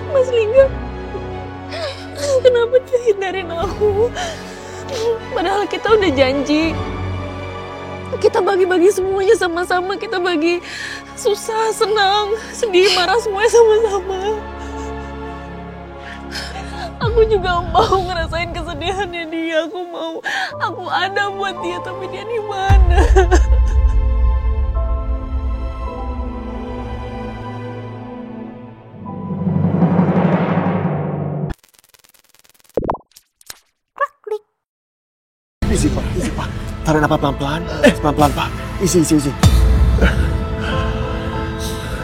Mas Lingga, kenapa dia hindarin aku? Padahal kita udah janji. Kita bagi-bagi semuanya sama-sama. Kita bagi susah, senang, sedih, marah semuanya sama-sama. Aku juga mau ngerasain kesedihannya dia. Aku ada buat dia, tapi dia di mana? Easy pak. Tarik nafas pelan-pelan. Pelan-pelan pak. Easy.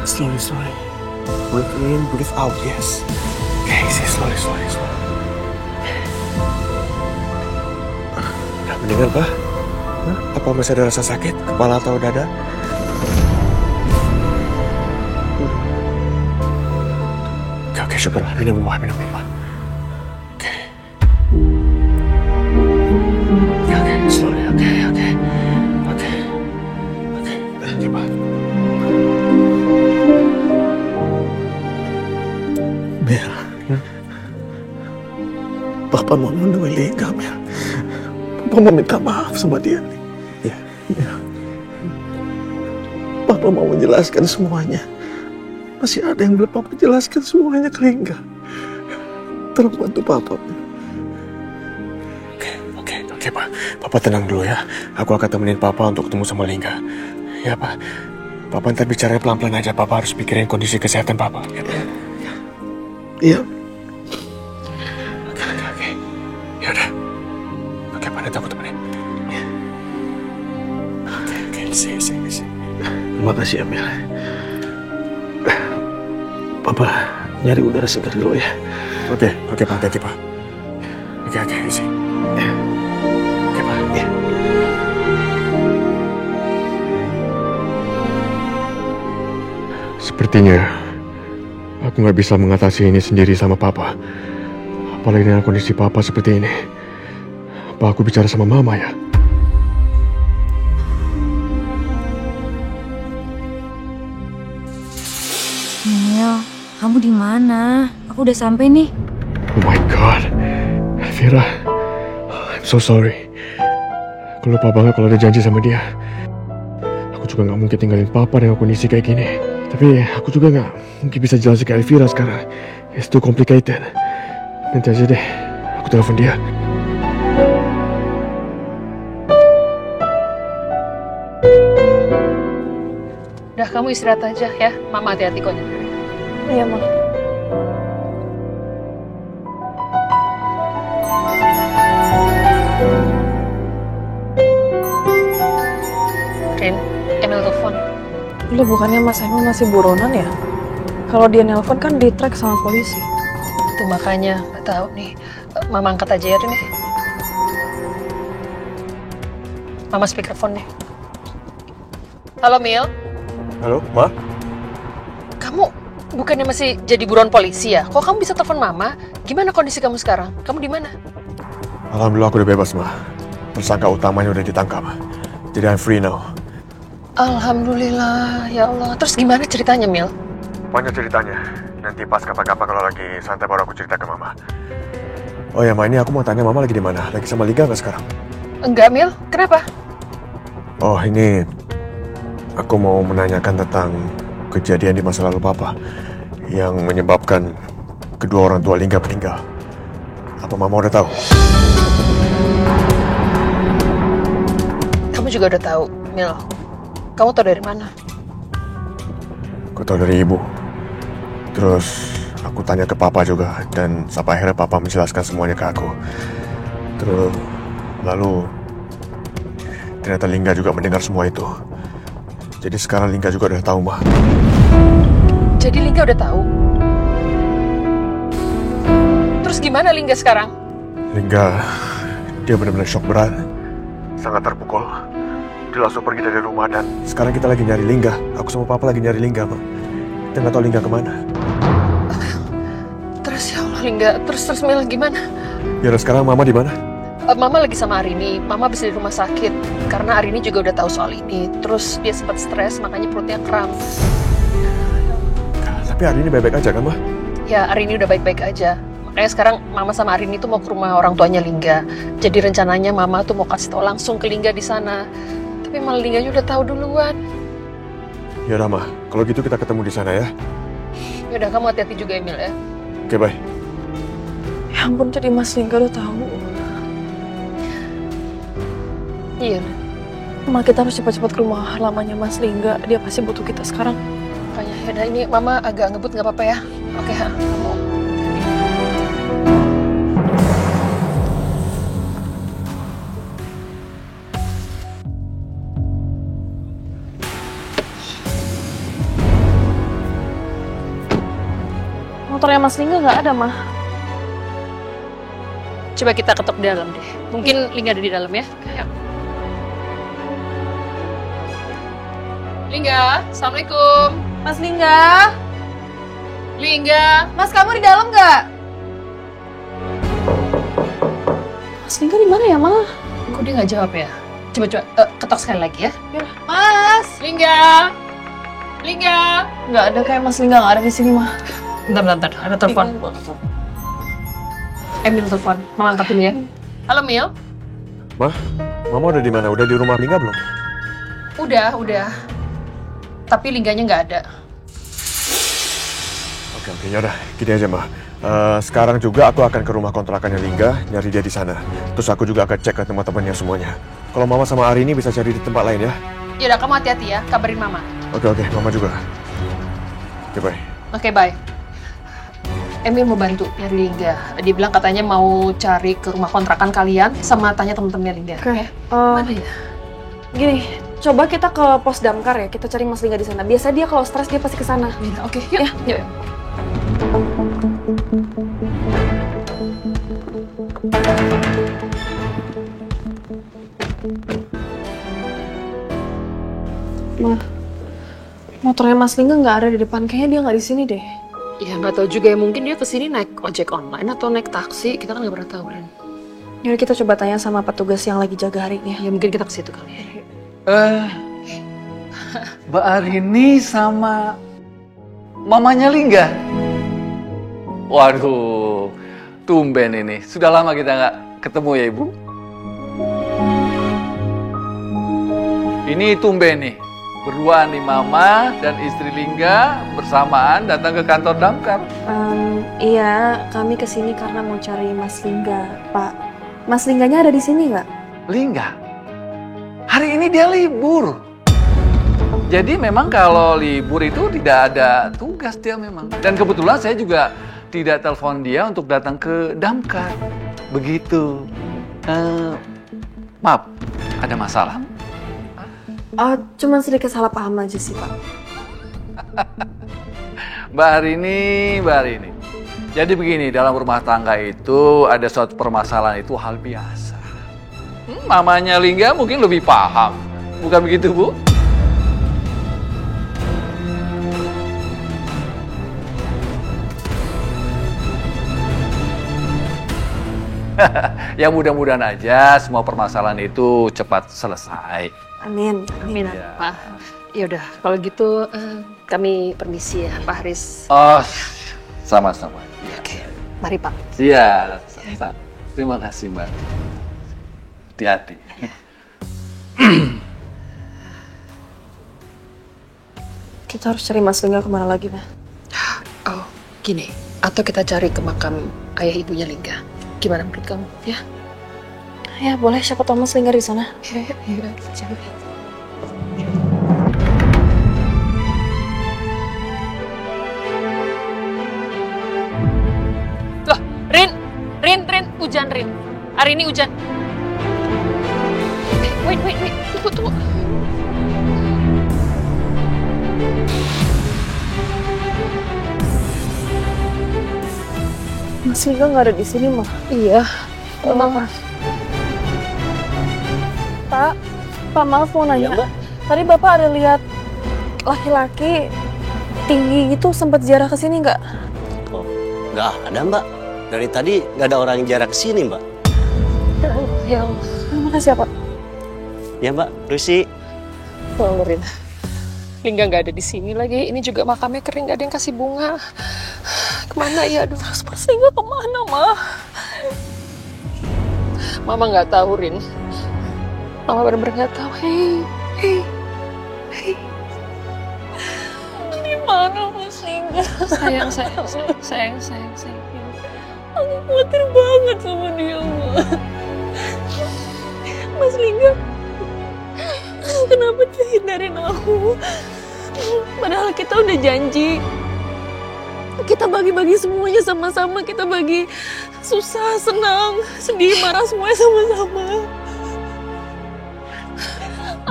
Slowly. Breathe in, breathe out, yes. Okay, easy, slowly. Udah mendingan pak? Apa masih ada rasa sakit? Kepala atau dada? Oke, syukurlah. Minum pak. Slowly, okay. Coba. Mel. Papa mau menemui Lingga, Mel. Papa mau minta maaf sama dia. Ya. Papa mau menjelaskan semuanya. Masih ada yang belum Papa jelaskan semuanya ke Lingga. Tolong bantu Papa, Mel. Oke, Pak. Papa tenang dulu ya. Aku akan temenin Papa untuk ketemu sama Lingga. Ya, Pak. Papa ntar bicaranya pelan-pelan aja. Papa harus pikirin kondisi kesehatan Papa. Iya. Oke. Ya udah. Oke, Pak. Nanti aku temenin. Oke. Sini. Terima kasih, Amel. Papa nyari udara segar dulu ya. Oke, Pak. Hati-hati, Pak. Oke, isi. Sepertinya aku nggak bisa mengatasi ini sendiri sama Papa. Apalagi dengan kondisi Papa seperti ini. Apa aku bicara sama Mama ya? Neil, kamu di mana? Aku udah sampai nih. Oh my God, Elvira, I'm so sorry. Aku lupa banget kalau ada janji sama dia. Aku juga nggak mungkin tinggalin Papa dengan kondisi kayak gini. Tapi aku juga nggak mungkin bisa jelasin ke Elvira sekarang. It's too complicated. Nanti aja deh, aku telepon dia. Udah, kamu istirahat aja ya. Mama hati-hati kok nyetirin. Iya, Ma. Rin, Emil telepon. Loh, bukannya Mas Emil masih buronan ya? Kalau dia nelpon kan di-track sama polisi. Itu makanya, gak tahu nih. Mama angkat aja ya, Rin. Mama speakerphone nih. Halo, Mil. Halo, Ma? Kamu bukannya masih jadi buruan polisi ya? Kok kamu bisa telepon Mama? Gimana kondisi kamu sekarang? Kamu di mana? Alhamdulillah aku udah bebas, Ma. Tersangka utamanya udah ditangkap. Jadi I'm free now. Alhamdulillah, ya Allah. Terus gimana ceritanya, Mil? Banyak ceritanya. Nanti pas kapan-kapan kalau lagi santai baru aku cerita ke Mama. Oh ya, Ma, ini aku mau tanya Mama lagi di mana? Lagi sama Lingga nggak sekarang? Enggak, Mil. Kenapa? Oh, ini aku mau menanyakan tentang kejadian di masa lalu Papa yang menyebabkan kedua orang tua Lingga meninggal. Apa Mama udah tahu? Kamu juga udah tahu, Mil. Kamu tahu dari mana? Aku tahu dari Ibu. Terus aku tanya ke Papa juga, dan sampai akhirnya Papa menjelaskan semuanya ke aku. Terus lalu ternyata Lingga juga mendengar semua itu. Jadi sekarang Lingga juga udah tahu, Ma. Jadi Lingga udah tahu? Terus gimana Lingga sekarang? Lingga, dia benar-benar shock berat. Sangat terpukul. Dia langsung pergi dari rumah dan sekarang kita lagi nyari Lingga. Aku sama Papa lagi nyari Lingga, Ma. Kita nggak tahu Lingga kemana. Terus ya Allah, Lingga. Terus Mil gimana? Ya udah, sekarang Mama di mana? Mama lagi sama Arini. Mama habis di rumah sakit. Karena Arini juga udah tahu soal ini. Terus dia sempat stres, makanya perutnya kram. Tapi hari ini baik-baik aja kan, Ma? Ya, Arini udah baik-baik aja. Makanya sekarang Mama sama Arini tuh mau ke rumah orang tuanya Lingga. Jadi rencananya Mama tuh mau kasih tahu langsung ke Lingga di sana. Tapi malah Lingganya udah tahu duluan. Ya udah, Ma. Kalau gitu kita ketemu di sana ya. Yaudah, kamu hati-hati juga Emil ya. Oke, bye. Ya ampun, jadi Mas Lingga udah tahu. Iya. Ma, kita harus cepat-cepat ke rumah lamanya Mas Lingga. Dia pasti butuh kita sekarang. Makanya, yaudah ini Mama agak ngebut nggak apa-apa ya. Oke, kamu. Motornya Mas Lingga nggak ada, Ma. Coba kita ketok di dalam deh. Mungkin Lingga ada di dalam ya. Ayo. Lingga, Assalamualaikum. Mas Lingga? Lingga. Mas, kamu di dalam nggak? Mas Lingga di mana ya, Ma? Kok dia nggak jawab ya? Coba ketok sekali lagi ya. Mas! Lingga. Lingga. Nggak ada, kayak Mas Lingga nggak ada di sini, Ma. Bentar. Ada telepon. Emil telepon. Mama angkat dulu ya. Halo, Mil. Ma, Mama udah di mana? Udah di rumah Lingga belum? Udah. Tapi Lingganya nggak ada. Oke, yaudah. Gini aja, Ma. Sekarang juga aku akan ke rumah kontrakannya Lingga, nyari dia di sana. Terus aku juga akan cek ke teman-temannya semuanya. Kalau Mama sama Arini bisa cari di tempat lain ya. Yaudah, kamu hati-hati ya. Kabarin Mama. Oke, Mama juga. Oke, bye. Oke, bye. Emil mau bantu nyari Lingga. Dia bilang katanya mau cari ke rumah kontrakan kalian sama tanya temen-temennya Lingga. Oke. Mana ya? Gini, coba kita ke pos damkar ya. Kita cari Mas Lingga di sana. Biasa dia kalau stres dia pasti ke sana. Oke, yuk. Yuk. Ma, motornya Mas Lingga nggak ada di depan. Kayaknya dia nggak di sini deh. Ya nggak tahu juga ya. Mungkin dia kesini naik ojek online atau naik taksi. Kita kan nggak pernah tahu kan. Yaudah, kita coba tanya sama petugas yang lagi jaga harinya. Ya mungkin kita ke situ kali ya. Mbak Arini sama mamanya Lingga. Waduh, tumben ini. Sudah lama kita nggak ketemu ya, Ibu? Ini tumben nih. Berdua nih Mama dan istri Lingga bersamaan datang ke kantor damkar. Iya, kami kesini karena mau cari Mas Lingga, Pak. Mas Lingganya ada di sini nggak? Lingga? Hari ini dia libur. Jadi memang kalau libur itu tidak ada tugas dia memang. Dan kebetulan saya juga tidak telepon dia untuk datang ke damkar. Begitu. Maaf, ada masalah? Cuman sedikit salah paham aja sih, Pak. Mbak Arini. Jadi begini, dalam rumah tangga itu ada suatu permasalahan itu hal biasa. Mamanya Lingga mungkin lebih paham. Bukan begitu, Bu? Ya mudah-mudahan aja semua permasalahan itu cepat selesai. Amin. Amin, Ya. Pak. Yaudah, kalau gitu kami permisi ya, Pak Haris. Oh, sama-sama. Oke, mari Pak. Iya, terima kasih Mbak. Hati-hati. Kita harus cari Mas Lingga kemana lagi, Ma? Oh, gini. Atau kita cari ke makam ayah ibunya Lingga. Gimana menurut kamu? Ya? Ya, boleh. Siapa tahu Mas Lingga di sana. Iya. Coba. Loh, Rin. Hujan, Rin. Hari ini hujan. Wait. Tunggu. Mas Lingga nggak ada di sini, Ma. Iya. Kenapa? Pak, maaf mau nanya. Iya, Mbak. Tadi Bapak ada lihat laki-laki tinggi gitu sempat ziarah ke sini nggak? Oh, nggak ada Mbak. Dari tadi nggak ada orang yang jarak ke sini Mbak. Ya Allah. Terima kasih ya, Pak. Ya Mbak, Lucy. Rin. Lingga nggak ada di sini lagi. Ini juga makamnya kering, nggak ada yang kasih bunga. kemana ya? Aduh, terus Mas Lingga kemana, Ma? Mama nggak tahu, Rin. Mama benar-benar nggak tahu. Hei. Di mana Mas Lingga? Sayang. Aku khawatir banget sama dia, Ma. Mas Lingga, kenapa dia hindarin aku? Padahal kita udah janji. Kita bagi-bagi semuanya sama-sama. Kita bagi susah, senang, sedih, marah semuanya sama-sama.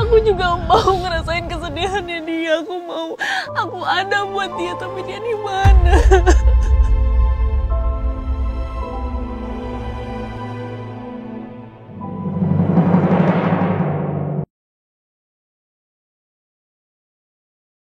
Aku juga mau ngerasain kesedihannya dia. Aku ada buat dia, tapi dia di mana?